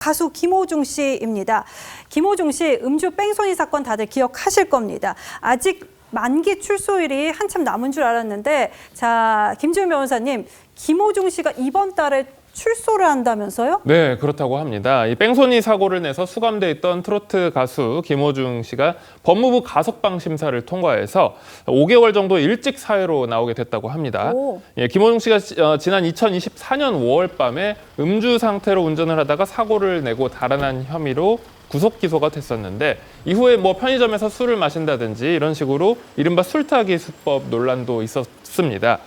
가수 김호중 씨입니다. 김호중 씨 음주 뺑소니 사건 다들 기억하실 겁니다. 아직 만기 출소일이 한참 남은 줄 알았는데, 자, 김지훈 변호사님, 김호중 씨가 이번 달에 출소를 한다면서요? 네, 그렇다고 합니다. 이 뺑소니 사고를 내서 수감돼 있던 트로트 가수 김호중 씨가 법무부 가석방 심사를 통과해서 5개월 정도 일찍 사회로 나오게 됐다고 합니다. 예, 김호중 씨가 지난 2024년 5월 밤에 음주 상태로 운전을 하다가 사고를 내고 달아난 혐의로 구속 기소가 됐었는데, 이후에 뭐 편의점에서 술을 마신다든지 이런 식으로 이른바 술타기 수법 논란도 있었습니다.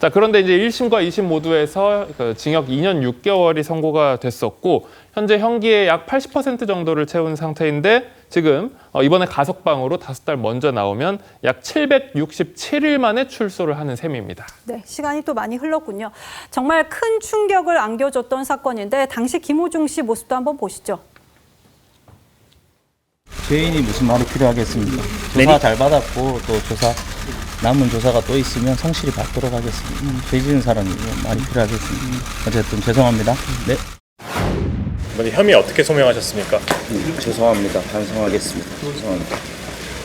자, 그런데 이제 1심과 2심 모두에서 징역 2년 6개월이 선고가 됐었고, 현재 형기의 약 80% 정도를 채운 상태인데, 지금 이번에 가석방으로 5달 먼저 나오면 약 767일 만에 출소를 하는 셈입니다. 네, 시간이 또 많이 흘렀군요. 정말 큰 충격을 안겨줬던 사건인데, 당시 김호중 씨 모습도 한번 보시죠. 죄인이 무슨 말이 필요하겠습니까? 조사 잘 받았고, 또 남은 조사가 또 있으면 성실히 받도록 하겠습니다. 죄 지은 사람이 말이 필요하겠습니다. 어쨌든 죄송합니다. 네. 이번에 혐의 어떻게 소명하셨습니까? 죄송합니다. 반성하겠습니다. 죄송합니다.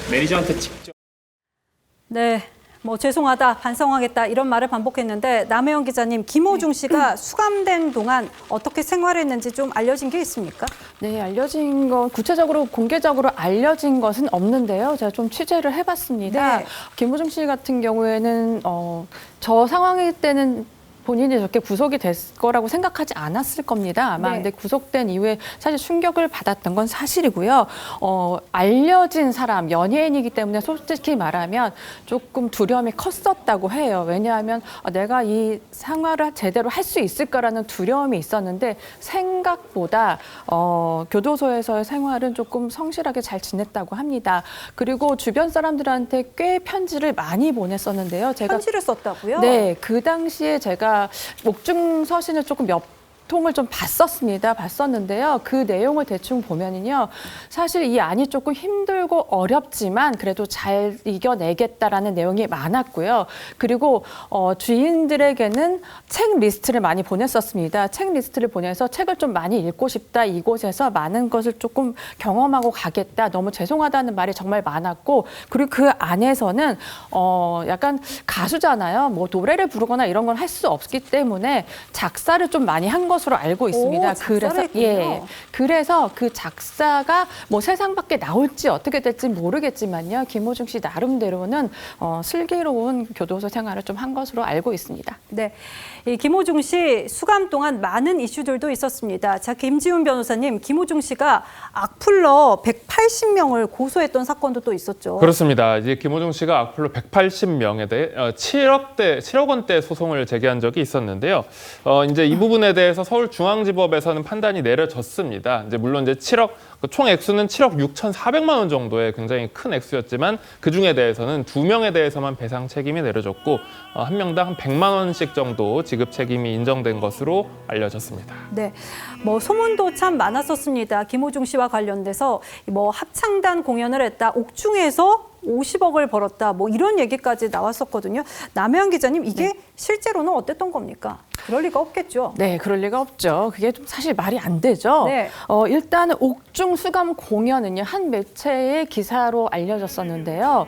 매니저한테 직접. 네. 뭐 죄송하다, 반성하겠다 이런 말을 반복했는데, 남혜영 기자님, 김호중 씨가 수감된 동안 어떻게 생활했는지 좀 알려진 게 있습니까? 네, 알려진 건 구체적으로 공개적으로 알려진 것은 없는데요. 제가 좀 취재를 해봤습니다. 네. 김호중 씨 같은 경우에는 저 상황일 때는 본인이 저렇게 구속이 될 거라고 생각하지 않았을 겁니다. 아마. 네. 근데 구속된 이후에 사실 충격을 받았던 건 사실이고요. 알려진 사람, 연예인이기 때문에 솔직히 말하면 조금 두려움이 컸었다고 해요. 왜냐하면 내가 이 생활을 제대로 할 수 있을까라는 두려움이 있었는데, 생각보다 교도소에서의 생활은 조금 성실하게 잘 지냈다고 합니다. 그리고 주변 사람들한테 꽤 편지를 많이 보냈었는데요. 제가 편지를 썼다고요? 네, 그 당시에 제가 옥중 서신을 조금 몇 통을 좀 봤었는데요. 그 내용을 대충 보면은요, 사실 이 안이 조금 힘들고 어렵지만 그래도 잘 이겨내겠다라는 내용이 많았고요. 그리고 주인들에게는 책 리스트를 많이 보냈었습니다. 책 리스트를 보내서 책을 좀 많이 읽고 싶다, 이곳에서 많은 것을 조금 경험하고 가겠다, 너무 죄송하다는 말이 정말 많았고, 그리고 그 안에서는 약간 가수잖아요. 뭐 노래를 부르거나 이런 건 할 수 없기 때문에 작사를 좀 많이 한 것으로 알고 있습니다. 오, 작사를 했군요. 그래서 그 작사가 뭐 세상 밖에 나올지 어떻게 될지 모르겠지만요, 김호중 씨 나름대로는 슬기로운 교도소 생활을 좀 한 것으로 알고 있습니다. 네, 이 김호중 씨 수감 동안 많은 이슈들도 있었습니다. 자, 김지훈 변호사님, 김호중 씨가 악플러 180명을 고소했던 사건도 또 있었죠. 그렇습니다. 이제 김호중 씨가 악플로 180명에 대해 7억 원대 소송을 제기한 적이 있었는데요. 이제 이 부분에 대해서 서울중앙지법에서는 판단이 내려졌습니다. 이제 물론 이제 총 액수는 7억 6,400만 원 정도의 굉장히 큰 액수였지만, 그 중에 대해서는 2명에 대해서만 배상 책임이 내려졌고, 한 명당 한 100만 원씩 정도 지급 책임이 인정된 것으로 알려졌습니다. 네, 뭐 소문도 참 많았었습니다. 김호중 씨와 관련돼서 뭐 합창단 공연을 했다, 옥중에서 50억을 벌었다, 뭐 이런 얘기까지 나왔었거든요. 남혜영 기자님, 이게 실제로는 어땠던 겁니까? 그럴 리가 없겠죠. 네, 그럴 리가 없죠. 그게 좀 사실 말이 안 되죠. 네. 일단은 옥중 수감 공연은요, 한 매체의 기사로 알려졌었는데요.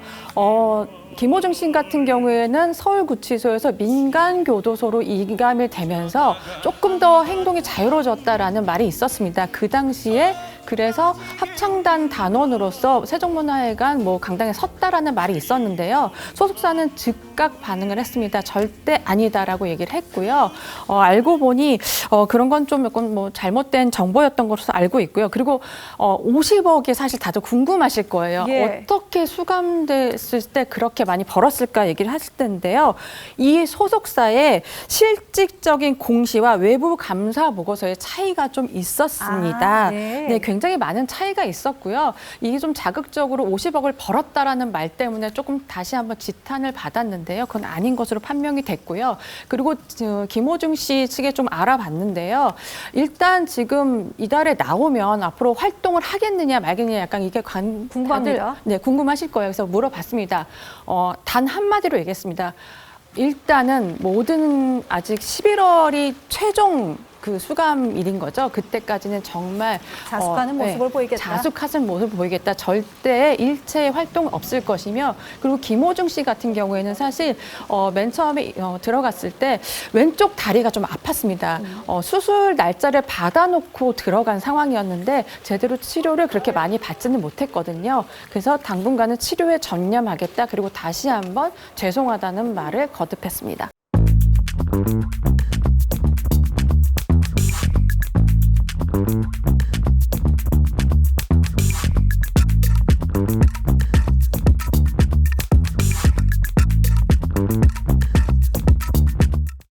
김호중 씨 같은 경우에는 서울구치소에서 민간교도소로 이감이 되면서 조금 더 행동이 자유로워졌다라는 말이 있었습니다. 그 당시에 그래서 합창단 단원으로서 세종문화회관 강당에 섰다라는 말이 있었는데요. 소속사는 즉각 반응을 했습니다. 절대 아니다라고 얘기를 했고요. 알고 보니 그런 건 좀 약간 잘못된 정보였던 것으로 알고 있고요. 그리고 50억이 사실 다들 궁금하실 거예요. 예. 어떻게 수감됐을 때 그렇게 많이 벌었을까 얘기를 했을 텐데요. 이 소속사의 실질적인 공시와 외부 감사 보고서의 차이가 좀 있었습니다. 네. 굉장히 많은 차이가 있었고요. 이게 좀 자극적으로 50억을 벌었다라는 말 때문에 조금 다시 한번 지탄을 받았는데요. 그건 아닌 것으로 판명이 됐고요. 그리고 김호중 씨 측에 좀 알아봤는데요. 일단 지금 이달에 나오면 앞으로 활동을 하겠느냐 말겠느냐, 약간 이게 궁금합니다. 네, 궁금하실 거예요. 그래서 물어봤습니다. 단 한마디로 얘기했습니다. 일단은 모든 아직 11월이 최종 그 수감일인 거죠. 그때까지는 정말 자숙하는 모습을 보이겠다. 자숙하는 모습을 보이겠다. 절대 일체의 활동 없을 것이며 그리고 김호중 씨 같은 경우에는 사실 맨 처음에 들어갔을 때 왼쪽 다리가 좀 아팠습니다. 수술 날짜를 받아놓고 들어간 상황이었는데 제대로 치료를 그렇게 많이 받지는 못했거든요. 그래서 당분간은 치료에 전념하겠다. 그리고 다시 한번 죄송하다는 말을 거듭했습니다.